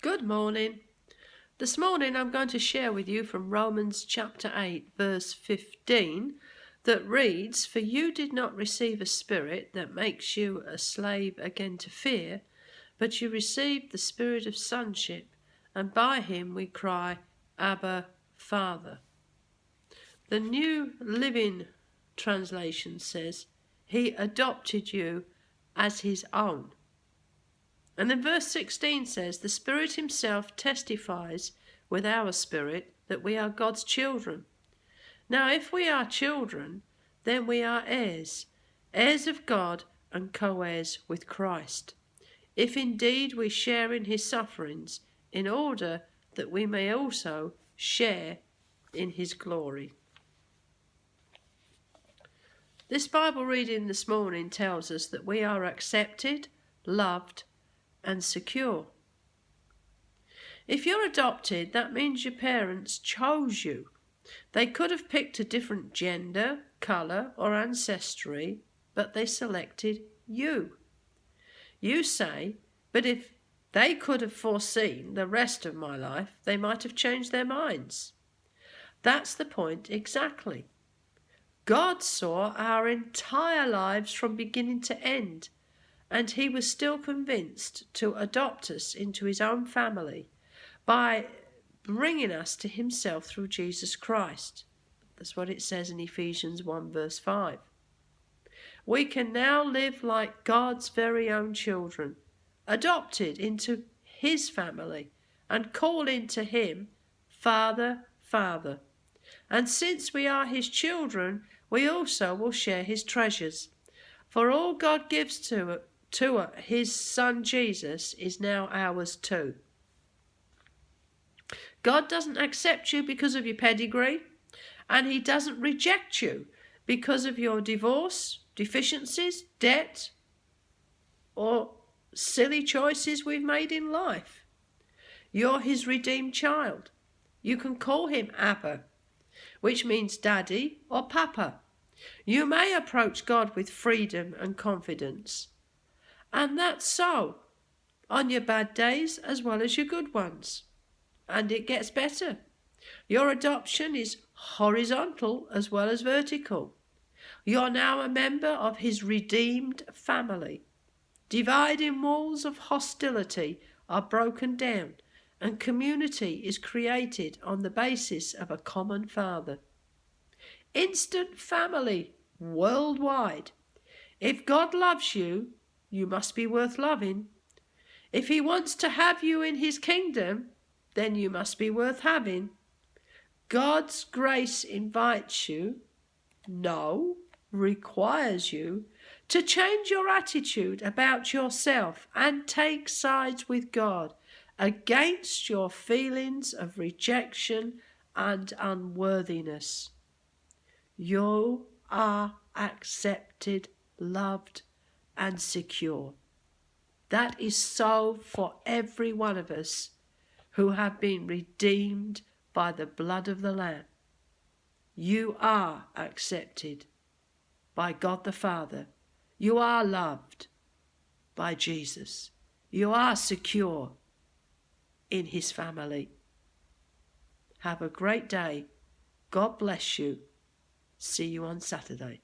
Good morning. This morning I'm going to share with you from Romans chapter 8 verse 15 that reads, "For you did not receive a spirit that makes you a slave again to fear, but you received the spirit of sonship, and by him we cry, Abba, Father." The New Living Translation says, "He adopted you as his own." And then verse 16 says, "The Spirit himself testifies with our spirit that we are God's children." Now, if we are children, then we are heirs, heirs of God and co-heirs with Christ, if indeed we share in his sufferings, in order that we may also share in his glory. This Bible reading this morning tells us that we are accepted, loved, and secure. If you're adopted, that means your parents chose you. They could have picked a different gender, colour, or ancestry, but they selected you. You say, "But if they could have foreseen the rest of my life, they might have changed their minds." That's the point exactly. God saw our entire lives from beginning to end, and he was still convinced to adopt us into his own family by bringing us to himself through Jesus Christ. That's what it says in Ephesians 1 verse 5. We can now live like God's very own children, adopted into his family and call into him, Father, Father. And since we are his children, we also will share his treasures. For all God gives to his Son Jesus is now ours too. God doesn't accept you because of your pedigree, and he doesn't reject you because of your divorce, deficiencies, debt, or silly choices we've made in life. You're his redeemed child. You can call him Abba, which means daddy or papa. You may approach God with freedom and confidence. And that's so, on your bad days as well as your good ones. And it gets better. Your adoption is horizontal as well as vertical. You're now a member of his redeemed family. Dividing walls of hostility are broken down, and community is created on the basis of a common father. Instant family worldwide. If God loves you, you must be worth loving. If he wants to have you in his kingdom, then you must be worth having. God's grace invites you, no, requires you, to change your attitude about yourself and take sides with God against your feelings of rejection and unworthiness. You are accepted, loved, and secure. That is so for every one of us who have been redeemed by the blood of the Lamb. You are accepted by God the Father. You are loved by Jesus. You are secure in his family. Have a great day. God bless you. See you on Saturday.